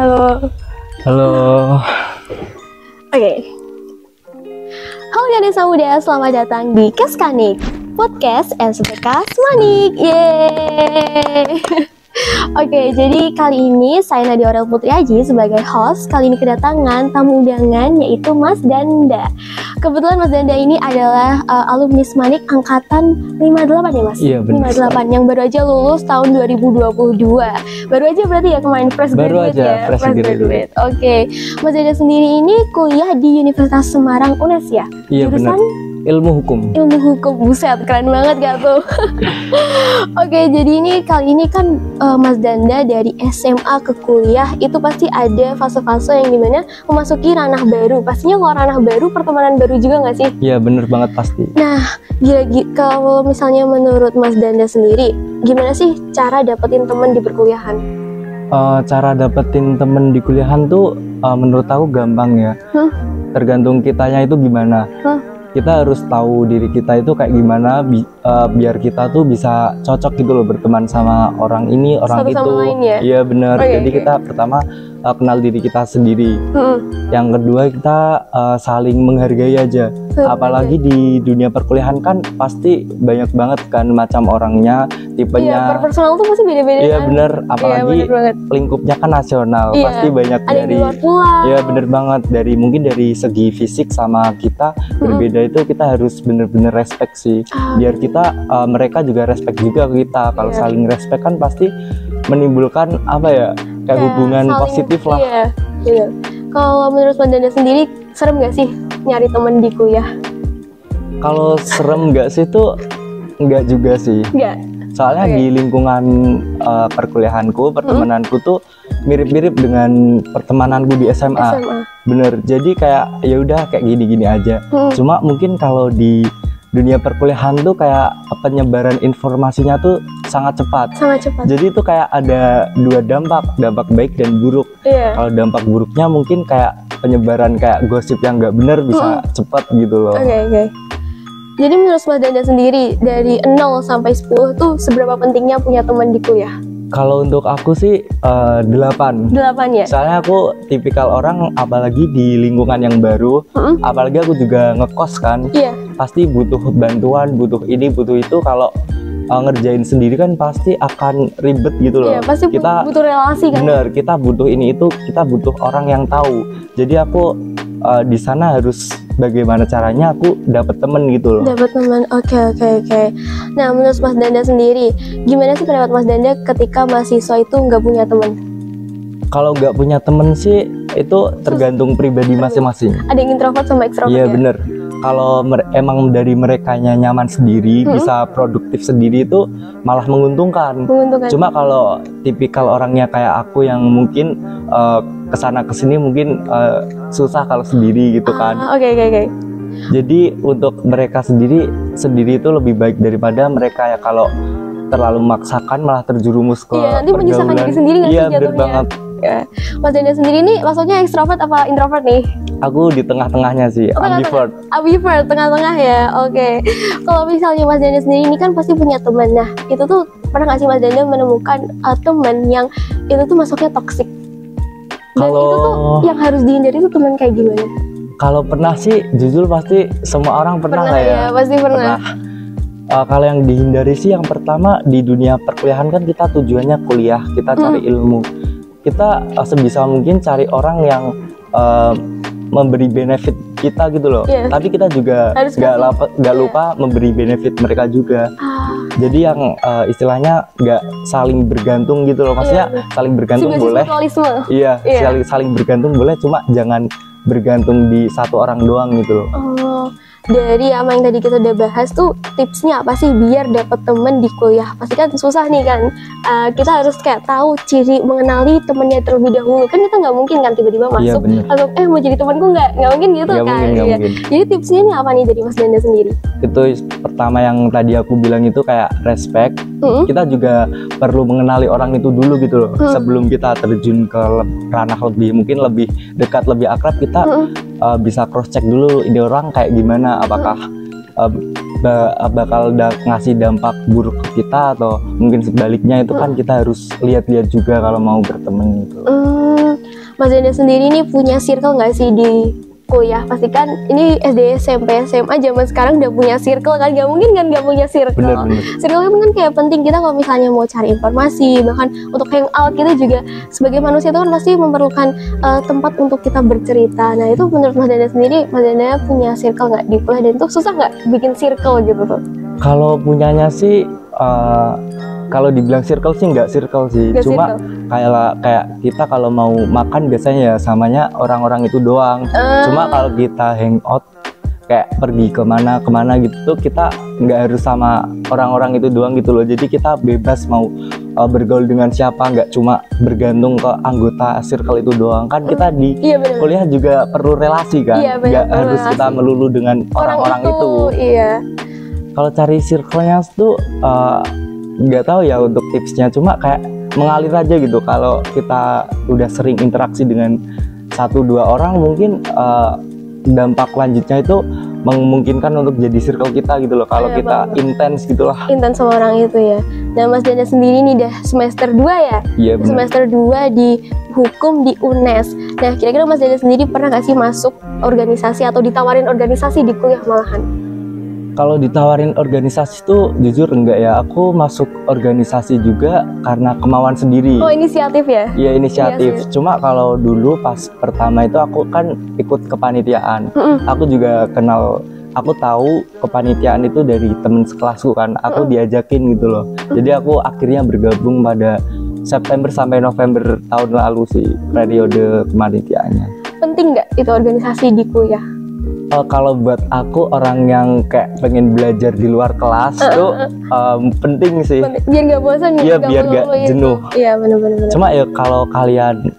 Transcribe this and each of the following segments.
Halo. Halo. Oke. Halo Ganesha Muda, selamat datang di Keskanik Podcast SPK Manik. Yeay. Oke, jadi kali ini saya Nadia Aurel Putri Aji sebagai host. Kali ini kedatangan tamu undangan yaitu Mas Danda. Kebetulan Mas Danda ini adalah alumni Manik angkatan 58 ya Mas? Iya benar. 58 yang baru aja lulus tahun 2022. Baru aja berarti ya kemarin fresh graduate ya? Fresh graduate. Oke, Mas Danda sendiri ini kuliah di Universitas Semarang UNES ya? Iya benar. Ilmu hukum. Ilmu hukum, buset, keren banget gak tuh? Oke, jadi ini kali ini kan Mas Danda dari SMA ke kuliah itu pasti ada fase-fase yang dimana memasuki ranah baru. Pastinya kalau ranah baru, pertemanan baru juga gak sih? Iya bener banget pasti. Nah, kalau misalnya menurut Mas Danda sendiri, gimana sih cara dapetin teman di perkuliahan? Cara dapetin temen di kuliahan tuh menurut aku gampang ya. Tergantung kitanya itu gimana. Kita harus tahu diri kita itu kayak gimana biar kita tuh bisa cocok gitu loh berteman sama orang ini, orang Satu itu. sama lain ya? Iya bener. Jadi Okay. kita pertama kenal diri kita sendiri. Yang kedua kita saling menghargai aja. Apalagi di dunia perkuliahan kan pasti banyak banget kan macam orangnya, tipenya. Iya, per personal tuh pasti beda-beda Iya kan? bener, apalagi bener banget. lingkupnya kan nasional. Iya, Pasti banyak ada yang dari di luar pulau. Iya bener banget, mungkin dari segi fisik sama kita berbeda itu kita harus bener-bener respect sih. Biar kita mereka juga respect juga ke kita. Kalau saling respect kan pasti menimbulkan apa ya, kayak hubungan positif lah. Iya, gitu. Kalau menurut Mas Danda sendiri serem gak sih nyari temen di kuliah? Kalau serem nggak sih tuh nggak juga sih. Enggak. Soalnya di lingkungan perkuliahanku, pertemananku tuh mirip-mirip dengan pertemananku di SMA. Bener. Jadi kayak ya udah kayak gini-gini aja. Cuma mungkin kalau di dunia perkuliahan tuh kayak penyebaran informasinya tuh sangat cepat. Sangat cepat. Jadi itu kayak ada dua dampak baik dan buruk. Iya. Kalau dampak buruknya mungkin kayak penyebaran kayak gosip yang nggak benar bisa cepat gitu loh. Oke. Jadi menurut Mas Danda sendiri dari 0 sampai 10 tuh seberapa pentingnya punya teman di kuliah? Kalau untuk aku sih 8. 8 ya? Soalnya aku tipikal orang apalagi di lingkungan yang baru, apalagi aku juga ngekos kan. Iya. Pasti butuh bantuan, butuh ini, butuh itu. Kalau ngerjain sendiri kan pasti akan ribet gitu loh. Iya, pasti kita butuh relasi kan? Bener, kita butuh ini itu, kita butuh orang yang tahu. Jadi aku di sana harus bagaimana caranya aku dapat temen gitu loh. Dapat teman, oke. Nah, menurut Mas Danda sendiri, gimana sih pendapat Mas Danda ketika mahasiswa itu nggak punya teman? Kalau nggak punya temen sih itu tergantung pribadi masing-masing. Ada yang introvert sama ekstrovert Iya ya? bener. Kalau emang dari merekanya nyaman sendiri, bisa produktif sendiri itu malah menguntungkan. Cuma kalau tipikal orangnya kayak aku yang mungkin kesana kesini mungkin susah kalau sendiri gitu kan. Oke. Jadi untuk mereka sendiri itu lebih baik daripada mereka ya kalau terlalu memaksakan malah terjerumus ke nanti menyusahkan diri sendiri nggak sih Iya bener jatuhnya? banget. Ya. Mas Danda sendiri nih maksudnya ekstrovert apa introvert nih? Aku di tengah-tengahnya sih, ambivert. Ambivert, tengah-tengah ya. Oke. Kalau misalnya Mas Danda sendiri ini kan pasti punya teman. Nah, itu tuh pernah nggak sih Mas Danda menemukan teman yang itu tuh masuknya toksik? Dan itu tuh yang harus dihindari tuh teman kayak gimana? Kalau pernah sih, jujur pasti semua orang pernah lah ya. Pasti pernah. Kalau yang dihindari sih yang pertama di dunia perkuliahan kan kita tujuannya kuliah, kita cari ilmu. Kita sebisa mungkin cari orang yang memberi benefit kita gitu loh. Tapi kita juga nggak lupa memberi benefit mereka juga. Jadi yang istilahnya nggak saling bergantung gitu loh. Maksudnya saling bergantung boleh. Iya, saling bergantung boleh. Cuma jangan bergantung di satu orang doang gitu loh. Dari apa yang tadi kita udah bahas tuh tipsnya apa sih biar dapet temen di kuliah? Pasti kan susah nih kan. Kita harus kayak tahu ciri mengenali temennya terlebih dahulu. Kan kita nggak mungkin kan tiba-tiba masuk atau mau jadi temanku nggak mungkin gitu kan. Mungkin. Jadi tipsnya nih apa nih dari Mas Danda sendiri? Itu pertama yang tadi aku bilang itu kayak respect. Kita juga perlu mengenali orang itu dulu gitu loh. Sebelum kita terjun ke ranah mungkin lebih dekat, lebih akrab, kita bisa cross check dulu ini orang kayak gimana, apakah bakal ngasih dampak buruk ke kita atau mungkin sebaliknya. Itu kan kita harus lihat-lihat juga kalau mau berteman gitu. Mas Dana sendiri nih punya circle nggak sih di kuliah? Pasti kan ini SD, SMP, SMA zaman sekarang udah punya circle kan, gak mungkin kan gak punya circle. Bener. Circle itu kan kayak penting, kita kalau misalnya mau cari informasi, bahkan untuk hangout, kita juga sebagai manusia itu kan pasti memerlukan tempat untuk kita bercerita. Nah itu menurut Mas Dana sendiri, Mas Dana punya circle nggak di kuliah, dan itu susah nggak bikin circle gitu tuh? Kalau punyanya sih kalau dibilang circle sih nggak circle sih, Nggak cuma kayak kita kalau mau makan biasanya ya samanya orang-orang itu doang. Cuma kalau kita hangout kayak pergi kemana gitu tuh kita nggak harus sama orang-orang itu doang gitu loh. Jadi kita bebas mau bergaul dengan siapa, nggak cuma bergantung ke anggota circle itu doang. Kan kita di kuliah juga perlu relasi kan, nggak harus kita melulu dengan orang-orang itu. Iya. Kalau cari circle-nya tuh nggak tahu ya untuk tipsnya, cuma kayak mengalir aja gitu. Kalau kita udah sering interaksi dengan 1-2 orang, mungkin dampak lanjutnya itu memungkinkan untuk jadi circle kita gitu loh. Kalau kita intens gitulah. Intens sama orang itu ya. Nah Mas Dana sendiri nih udah semester 2 ya? Iya bener. Semester 2 di hukum di UNES. Nah kira-kira Mas Dana sendiri pernah gak sih masuk organisasi atau ditawarin organisasi di kuliah malahan? Kalau ditawarin organisasi tuh jujur enggak ya. Aku masuk organisasi juga karena kemauan sendiri. Oh inisiatif ya? Iya inisiatif. Iya, cuma kalau dulu pas pertama itu aku kan ikut kepanitiaan. Aku juga aku tahu kepanitiaan itu dari temen sekelasku kan. Aku diajakin gitu loh. Jadi aku akhirnya bergabung pada September sampai November tahun lalu sih, periode kepanitiaannya. Penting nggak itu organisasi di kuliah? Kalau buat aku orang yang kayak pengen belajar di luar kelas tuh penting sih. Biar nggak bosan ya. Iya biar nggak jenuh. Iya benar-benar. Cuma ya kalau kalian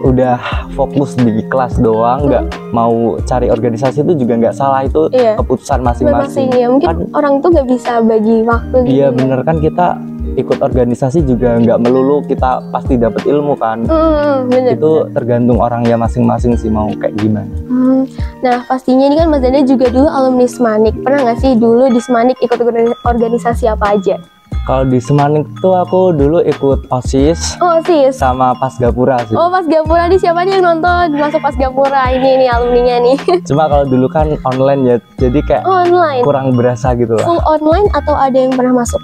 udah fokus di kelas doang, nggak mau cari organisasi itu juga nggak salah, itu keputusan masing-masing. Ya mungkin kan, orang tuh nggak bisa bagi waktu. Iya bener kan, kita ikut organisasi juga nggak melulu kita pasti dapat ilmu kan. Itu tergantung orangnya masing-masing sih mau kayak gimana. Nah pastinya ini kan Mas Dana juga dulu alumni Semanik. Pernah nggak sih dulu di Semanik ikut organisasi apa aja? Kalau di Semanik tuh aku dulu ikut OSIS. Oh OSIS. Sama Pasgapura sih. Oh Pasgapura, nih siapa nih yang nonton masuk Pasgapura? Ini alumninya nih. Cuma kalau dulu kan online ya, jadi kayak online. Kurang berasa gitu lah. Full online atau ada yang pernah masuk?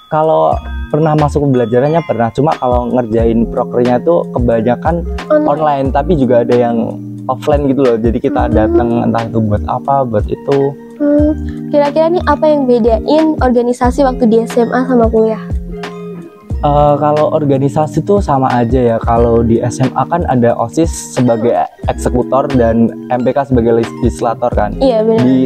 Kalau pernah masuk pembelajarannya pernah, cuma kalau ngerjain prokernya tuh kebanyakan online, tapi juga ada yang offline gitu loh. Jadi kita datang entah itu buat apa, buat itu. Kira-kira nih apa yang bedain organisasi waktu di SMA sama kuliah? Kalau organisasi tuh sama aja ya. Kalau di SMA kan ada OSIS sebagai eksekutor dan MPK sebagai legislator kan. Iya benar. Di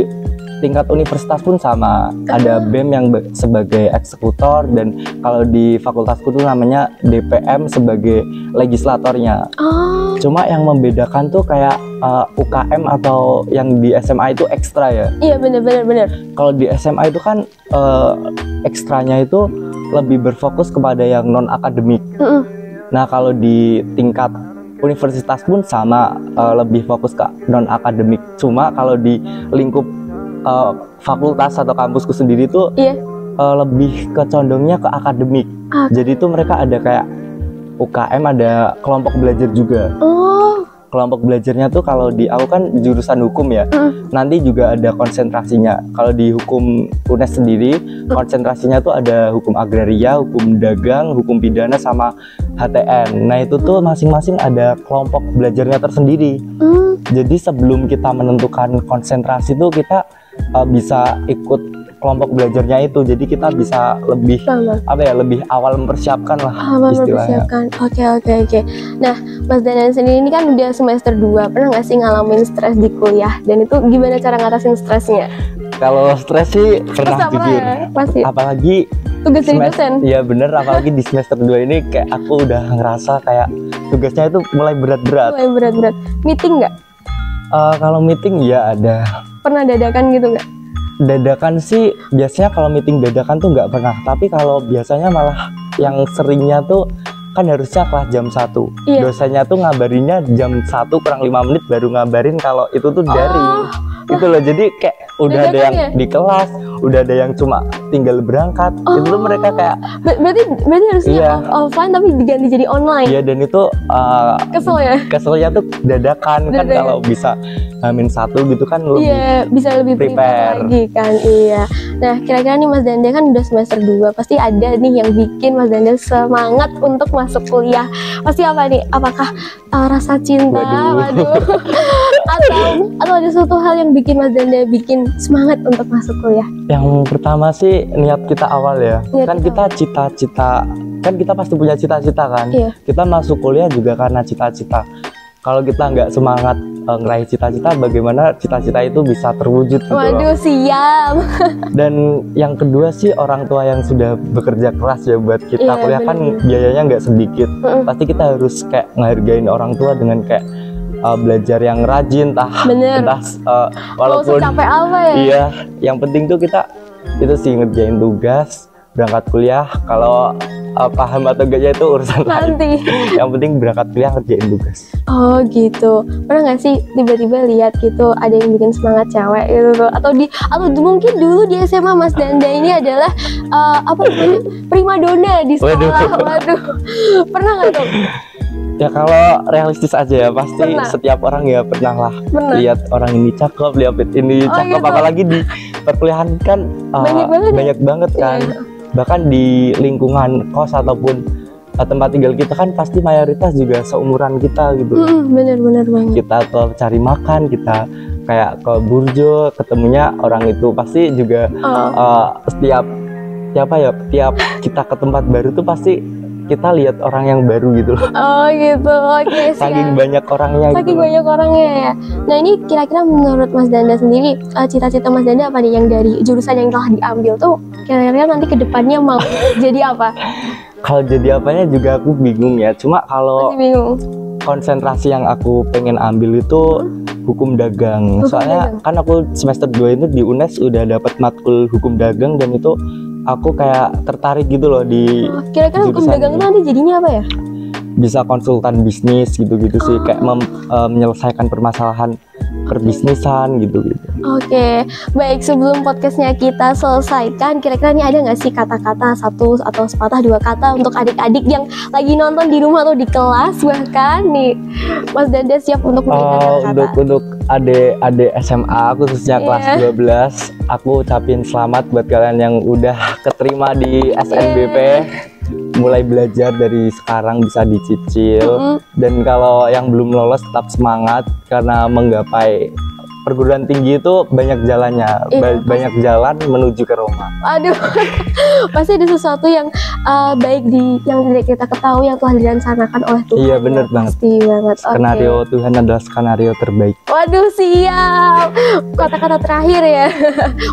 tingkat universitas pun sama, ada BEM yang sebagai eksekutor, dan kalau di fakultasku tuh namanya DPM sebagai legislatornya. Cuma yang membedakan tuh kayak UKM atau yang di SMA itu ekstra ya. Iya benar. Kalau di SMA itu kan ekstranya itu lebih berfokus kepada yang non akademik. Nah kalau di tingkat universitas pun sama, lebih fokus ke non akademik. Cuma kalau di lingkup fakultas atau kampusku sendiri tuh lebih kecondongnya ke akademik. Jadi tuh mereka ada kayak UKM, ada kelompok belajar juga. Kelompok belajarnya tuh kalau di aku kan jurusan hukum ya, nanti juga ada konsentrasinya. Kalau di hukum UNES sendiri konsentrasinya tuh ada hukum agraria, hukum dagang, hukum pidana, sama HTN. Nah itu tuh masing-masing ada kelompok belajarnya tersendiri. Jadi sebelum kita menentukan konsentrasi tuh kita bisa ikut kelompok belajarnya itu, jadi kita bisa lebih lebih awal mempersiapkan lah istilahnya. Oke. Nah Mas Dana sendiri ini kan udah semester 2, pernah nggak sih ngalamin stres di kuliah, dan itu gimana cara ngatasin stresnya? Kalau stres sih pernah jujur ya? Pasti. Apalagi tugas dari dosen. Iya bener, apalagi di semester 2 ini kayak aku udah ngerasa kayak tugasnya itu mulai berat-berat. Meeting nggak? Kalau meeting ya ada. Pernah dadakan gitu nggak? Dadakan sih biasanya, kalau meeting dadakan tuh nggak pernah, tapi kalau biasanya malah yang seringnya tuh kan harusnya kelas jam 1. Dosennya tuh ngabarinnya jam 1 kurang 5 menit baru ngabarin kalau itu tuh daring. Gitu loh, jadi kayak udah dadakan ada yang di kelas, udah ada yang cuma tinggal berangkat. Itu tuh mereka kayak berarti harusnya Iya. offline tapi diganti jadi online. ya, dan itu Kesel ya. keselnya tuh dadakan kan. Dadakan. Kalau bisa H-1 gitu kan lebih Iya, bisa lebih prepare prepare. lagi kan. Iya. Nah, kira-kira nih Mas Danda kan udah semester 2, pasti ada nih yang bikin Mas Danda semangat untuk masuk kuliah. Pasti apa nih? Apakah rasa cinta? Waduh. atau ada suatu hal yang bikin Mas Danda bikin semangat untuk masuk kuliah? Yang pertama sih niat kita awal ya. Niat Kan kita cita-cita, kan kita pasti punya cita-cita kan. Iya. Kita masuk kuliah juga karena cita-cita. Kalau kita nggak semangat ngeraih cita-cita, bagaimana cita-cita itu bisa terwujud gitu loh. Waduh, siap. Dan yang kedua sih orang tua yang sudah bekerja keras ya buat kita Iya, kuliah kan bener. biayanya nggak sedikit. Pasti kita harus kayak ngehargain orang tua dengan kayak belajar yang rajin, Bener. entah Mau walaupun secapek apa ya? iya, yang penting tuh kita itu sih ngerjain tugas, berangkat kuliah. Kalau paham atau enggaknya itu urusan lain. Nanti. Yang penting berangkat kuliah ngerjain tugas. Oh gitu. Pernah nggak sih tiba-tiba lihat gitu ada yang bikin semangat cewek gitu tuh? Atau mungkin dulu di SMA Mas Danda ini adalah apa namanya, primadona di sekolah. Waduh. Pernah nggak tuh? Ya kalau realistis aja ya, pasti Pernah. setiap orang ya pernah lah Pernah. lihat orang ini cakep, lihat ini Oh, cakep. gitu. Apalagi di perkuliahan kan Banyak banget ya? kan. Iya. Bahkan di lingkungan kos ataupun tempat tinggal kita kan pasti mayoritas juga seumuran kita gitu. Bener banget. Kita ke cari makan, kita kayak ke burjo, ketemunya orang itu pasti juga setiap kita ke tempat baru tuh pasti kita lihat orang yang baru gitu loh. Oh gitu. Oke, Saking siap. banyak orangnya Saking gitu. banyak orangnya ya. Nah ini kira-kira menurut Mas Danda sendiri cita-cita Mas Danda apa nih yang dari jurusan yang telah diambil tuh kira-kira nanti kedepannya mau jadi apa? Kalau jadi apanya juga aku bingung ya. Cuma kalau Masih bingung. konsentrasi yang aku pengen ambil itu hukum dagang. Hukum Soalnya dagang. kan aku semester 2 itu di UNES udah dapat matkul hukum dagang, dan itu aku kayak tertarik gitu loh di Kira-kira hukum jurusan dagang ini. itu nanti jadinya apa ya? Bisa konsultan bisnis gitu-gitu sih, kayak menyelesaikan permasalahan perbisnisan gitu-gitu. Oke, baik, sebelum podcastnya kita selesaikan, kira-kira nih ada nggak sih kata-kata satu atau sepatah dua kata untuk adik-adik yang lagi nonton di rumah atau di kelas bahkan nih, Mas Danda siap untuk memberikan kata-kata. Untuk adik SMA khususnya kelas 12, aku ucapin selamat buat kalian yang udah keterima di SNBP. Mulai belajar dari sekarang bisa dicicil, dan kalau yang belum lolos tetap semangat karena menggapai perguruan tinggi itu banyak jalannya. Iya. Banyak jalan menuju ke Roma. Aduh, pasti ada sesuatu yang baik yang tidak kita ketahui yang telah direncanakan oleh Tuhan. Iya, bener ya, banget. Pasti banget. Oke. Skenario Tuhan adalah skenario terbaik. Waduh, siap. Kata-kata terakhir ya.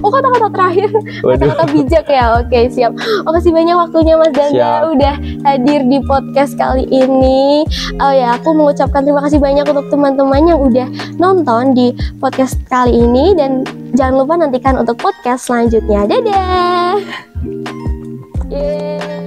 Oh, kata-kata terakhir. Waduh. Kata-kata bijak ya. Oke, siap. Makasih banyak waktunya Mas Danda Siap. udah hadir di podcast kali ini. Oh ya, aku mengucapkan terima kasih banyak untuk teman-teman yang udah nonton di podcast kali ini, dan jangan lupa nantikan untuk podcast selanjutnya. Dadah. Yeay.